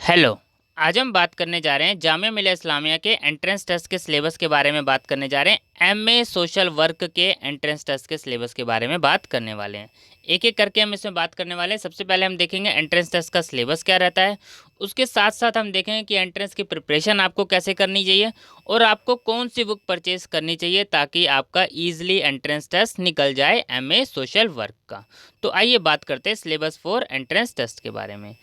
Hello. आज हम बात करने जा रहे हैं जामिया मिलिया इस्लामिया के एंट्रेंस टेस्ट के सिलेबस के बारे में बात करने जा रहे हैं। एमए सोशल वर्क के एंट्रेंस टेस्ट के सिलेबस के बारे में बात करने वाले हैं। एक एक करके हम इसमें बात करने वाले हैं। सबसे पहले हम देखेंगे एंट्रेंस टेस्ट का सिलेबस क्या रहता है। उसके साथ साथ हम देखेंगे कि एंट्रेंस की प्रिपरेशन आपको कैसे करनी चाहिए और आपको कौन सी बुक परचेज करनी चाहिए ताकि आपका ईजिली एंट्रेंस टेस्ट निकल जाए एमए सोशल वर्क का। तो आइए बात करते हैं सिलेबस फॉर एंट्रेंस टेस्ट के बारे में।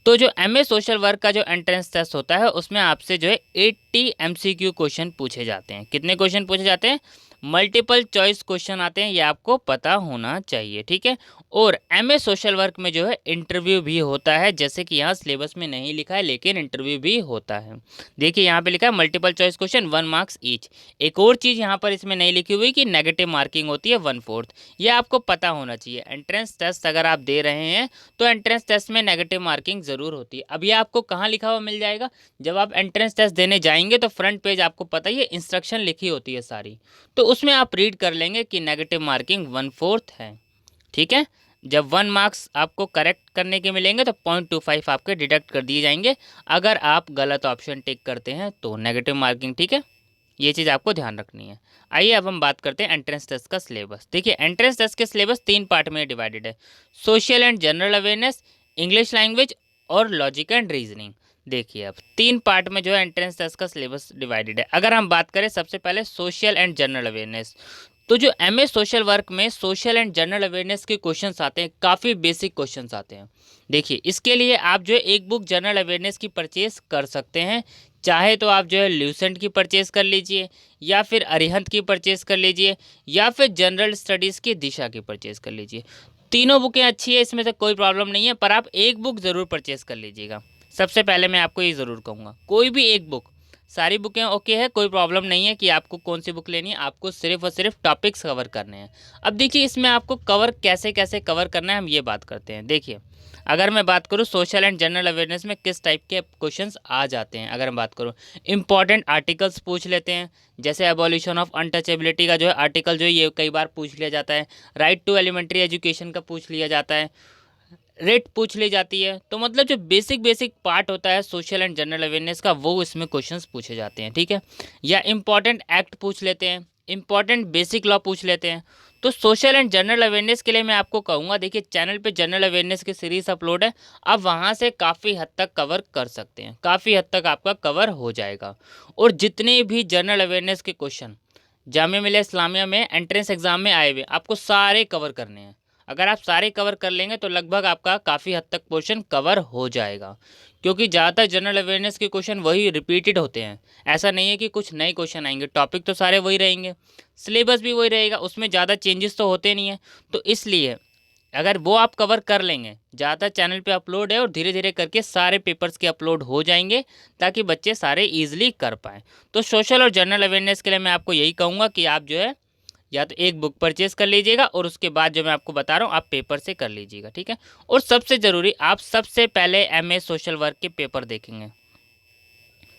तो जो एमए सोशल वर्क का जो एंट्रेंस टेस्ट होता है उसमें आपसे जो है 80 एमसीक्यू क्वेश्चन पूछे जाते हैं। कितने क्वेश्चन पूछे जाते हैं? मल्टीपल चॉइस क्वेश्चन आते हैं, ये आपको पता होना चाहिए, ठीक है। और एमए सोशल वर्क में जो है इंटरव्यू भी होता है, जैसे कि यहाँ सिलेबस में नहीं लिखा है लेकिन इंटरव्यू भी होता है। देखिए यहाँ पे लिखा है multiple choice question 1 marks each. एक और चीज़ यहाँ पर इसमें नहीं लिखी हुई कि नेगेटिव मार्किंग होती है 1/4। ये आपको पता होना चाहिए। एंट्रेंस टेस्ट अगर आप दे रहे हैं तो एंट्रेंस टेस्ट में नेगेटिव मार्किंग ज़रूर होती है। अब ये आपको कहाँ लिखा हुआ मिल जाएगा? जब आप एंट्रेंस टेस्ट देने जाएंगे तो फ्रंट पेज आपको पता ही है, इंस्ट्रक्शन लिखी होती है सारी, तो उसमें आप रीड कर लेंगे कि नेगेटिव मार्किंग 1/4 है, ठीक है। जब 1 मार्क्स आपको करेक्ट करने के मिलेंगे तो 0.25 आपके डिडक्ट कर दिए जाएंगे अगर आप गलत ऑप्शन टिक करते हैं तो नेगेटिव मार्किंग, ठीक है। ये चीज़ आपको ध्यान रखनी है। आइए अब हम बात करते हैं एंट्रेंस टेस्ट का सिलेबस। देखिए एंट्रेंस टेस्ट के सिलेबस 3 पार्ट में डिवाइडेड है। Social and general awareness, English language और लॉजिक एंड रीजनिंग। देखिए अब 3 पार्ट में जो है एंट्रेंस टेस्ट का सिलेबस डिवाइडेड है। अगर हम बात करें सबसे पहले सोशल एंड जनरल अवेयरनेस, तो जो एमए सोशल वर्क में सोशल एंड जनरल अवेयरनेस के क्वेश्चंस आते हैं, काफ़ी बेसिक क्वेश्चंस आते हैं। देखिए इसके लिए आप जो है एक बुक जनरल अवेयरनेस की परचेज कर सकते हैं। चाहे तो आप जो है ल्यूसेंट की परचेज़ कर लीजिए, या फिर अरिहंत की परचेज़ कर लीजिए, या फिर जनरल स्टडीज़ की दिशा की परचेज़ कर लीजिए। तीनों बुकें अच्छी है, इसमें से कोई प्रॉब्लम नहीं है, पर आप एक बुक ज़रूर परचेज़ कर लीजिएगा। सबसे पहले मैं आपको ये ज़रूर कहूँगा, कोई भी एक बुक, सारी बुकें ओके है, कोई प्रॉब्लम नहीं है कि आपको कौन सी बुक लेनी है, आपको सिर्फ और सिर्फ टॉपिक्स कवर करने हैं। अब देखिए इसमें आपको कवर कैसे कैसे कवर करना है, हम ये बात करते हैं। देखिए अगर मैं बात करूँ सोशल एंड जनरल अवेयरनेस में किस टाइप के क्वेश्चंस आ जाते हैं, अगर मैं बात करूँ इंपॉर्टेंट आर्टिकल्स पूछ लेते हैं, जैसे एबॉलिशन ऑफ अनटचेबिलिटी का जो है आर्टिकल जो है ये कई बार पूछ लिया जाता है। राइट टू एलिमेंट्री एजुकेशन का पूछ लिया जाता है। रेट पूछ ली जाती है। तो मतलब जो बेसिक बेसिक पार्ट होता है सोशल एंड जनरल अवेयरनेस का, वो इसमें क्वेश्चंस पूछे जाते हैं, ठीक है। या इंपॉर्टेंट एक्ट पूछ लेते हैं, इंपॉर्टेंट बेसिक लॉ पूछ लेते हैं। तो सोशल एंड जनरल अवेयरनेस के लिए मैं आपको कहूँगा, देखिए चैनल पे जनरल अवेयरनेस की सीरीज अपलोड है, आप वहाँ से काफ़ी हद तक कवर कर सकते हैं, काफ़ी हद तक आपका कवर हो जाएगा। और जितने भी जनरल अवेयरनेस के क्वेश्चन जामिया मिलिया इस्लामिया में एंट्रेंस एग्जाम में आए हुए, आपको सारे कवर करने हैं। अगर आप सारे कवर कर लेंगे तो लगभग आपका काफ़ी हद तक पोर्शन कवर हो जाएगा, क्योंकि ज़्यादातर जनरल अवेयरनेस के क्वेश्चन वही रिपीटेड होते हैं। ऐसा नहीं है कि कुछ नए क्वेश्चन आएंगे, टॉपिक तो सारे वही रहेंगे, सिलेबस भी वही रहेगा, उसमें ज़्यादा चेंजेस तो होते नहीं हैं। तो इसलिए अगर वो आप कवर कर लेंगे, ज़्यादातर चैनल पे अपलोड है और धीरे धीरे करके सारे पेपर्स के अपलोड हो जाएंगे ताकि बच्चे सारे ईजिली कर पाएँ। तो सोशल और जनरल अवेयरनेस के लिए मैं आपको यही कहूँगा कि आप जो है या तो एक बुक परचेज कर लीजिएगा और उसके बाद जो मैं आपको बता रहा हूँ आप पेपर से कर लीजिएगा, ठीक है। और सबसे ज़रूरी, आप सबसे पहले एमए सोशल वर्क के पेपर देखेंगे,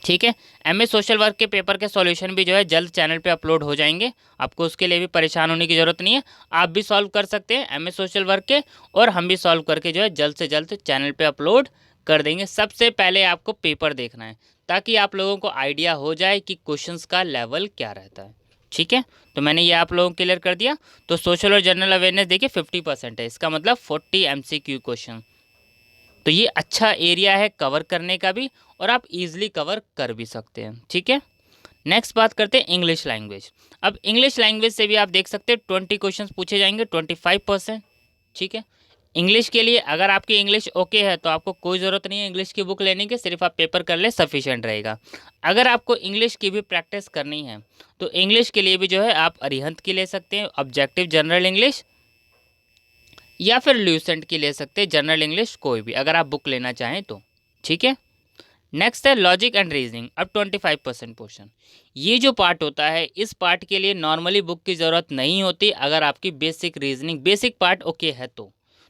ठीक है। एमए सोशल वर्क के पेपर के सॉल्यूशन भी जो है जल्द चैनल पे अपलोड हो जाएंगे, आपको उसके लिए भी परेशान होने की ज़रूरत नहीं है। आप भी सॉल्व कर सकते हैं एमए सोशल वर्क के, और हम भी सॉल्व करके जो है जल्द से जल्द चैनल पे अपलोड कर देंगे। सबसे पहले आपको पेपर देखना है ताकि आप लोगों को आइडिया हो जाए कि क्वेश्चंस का लेवल क्या रहता है, ठीक है। तो मैंने ये आप लोगों को क्लियर कर दिया। तो सोशल और जनरल अवेयरनेस देखिए 50% है, इसका मतलब 40 एमसीक्यू क्वेश्चन। तो ये अच्छा एरिया है कवर करने का भी, और आप इजीली कवर कर भी सकते हैं, ठीक है। नेक्स्ट बात करते हैं इंग्लिश लैंग्वेज। अब इंग्लिश लैंग्वेज से भी आप देख सकते हैं 20 क्वेश्चंस पूछे जाएंगे, 25%, ठीक है। इंग्लिश के लिए अगर आपकी इंग्लिश ओके है तो आपको कोई ज़रूरत नहीं है इंग्लिश की बुक लेने की, सिर्फ आप पेपर कर ले सफिशिएंट रहेगा। अगर आपको इंग्लिश की भी प्रैक्टिस करनी है तो इंग्लिश के लिए भी जो है आप अरिहंत की ले सकते हैं, ऑब्जेक्टिव जनरल इंग्लिश, या फिर ल्यूसेंट की ले सकते हैं जनरल इंग्लिश, कोई भी अगर आप बुक लेना चाहें तो, ठीक है। नेक्स्ट है लॉजिक एंड रीजनिंग। अब 25% पोर्शन, ये जो पार्ट होता है इस पार्ट के लिए नॉर्मली बुक की ज़रूरत नहीं होती अगर आपकी basic reasoning basic part okay है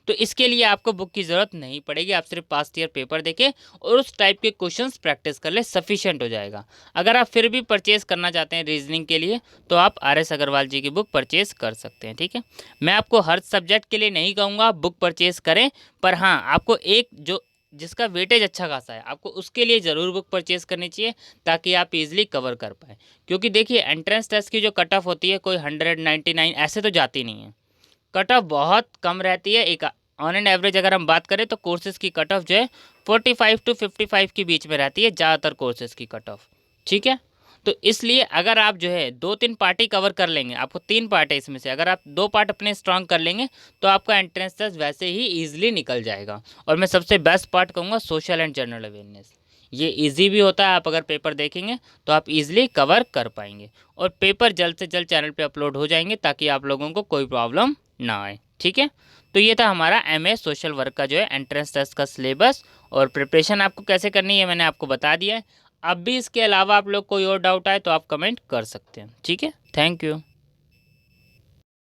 तो इसके लिए आपको बुक की ज़रूरत नहीं पड़ेगी। आप सिर्फ पास्ट ईयर पेपर देखें और उस टाइप के क्वेश्चंस प्रैक्टिस कर ले, सफिशिएंट हो जाएगा। अगर आप फिर भी परचेज़ करना चाहते हैं रीजनिंग के लिए तो आप RS अग्रवाल जी की बुक परचेज़ कर सकते हैं, ठीक है। मैं आपको हर सब्जेक्ट के लिए नहीं कहूँगा आप बुक परचेज़ करें, पर हाँ आपको एक जो जिसका वेटेज अच्छा खासा है, आपको उसके लिए ज़रूर बुक परचेज़ करनी चाहिए ताकि आप इजीली कवर कर पाएँ। क्योंकि देखिए एंट्रेंस टेस्ट की जो कट ऑफ होती है कोई 100, 99 ऐसे तो जाती नहीं है, कट ऑफ बहुत कम रहती है। एक ऑन एंड एवरेज अगर हम बात करें तो कोर्सेज़ की कट ऑफ जो है 45 टू 55 के बीच में रहती है ज़्यादातर कोर्सेज़ की कट ऑफ, ठीक है। तो इसलिए अगर आप जो है 2-3 पार्ट ही कवर कर लेंगे, आपको 3 पार्ट है इसमें से, अगर आप 2 पार्ट अपने स्ट्रांग कर लेंगे तो आपका एंट्रेंस टेस्ट वैसे ही ईजिली निकल जाएगा। और मैं सबसे बेस्ट पार्ट कहूँगा सोशल एंड जनरल अवेयरनेस, ये इजी भी होता है, आप अगर पेपर देखेंगे तो आप इजीली कवर कर पाएंगे और पेपर जल्द से जल्द चैनल पे अपलोड हो जाएंगे ताकि आप लोगों को कोई प्रॉब्लम ना आए, ठीक है। तो ये था हमारा एमए सोशल वर्क का जो है एंट्रेंस टेस्ट का सिलेबस और प्रिपरेशन आपको कैसे करनी है मैंने आपको बता दिया है। अब भी इसके अलावा आप लोग कोई और डाउट आए तो आप कमेंट कर सकते हैं, ठीक है। Thank you.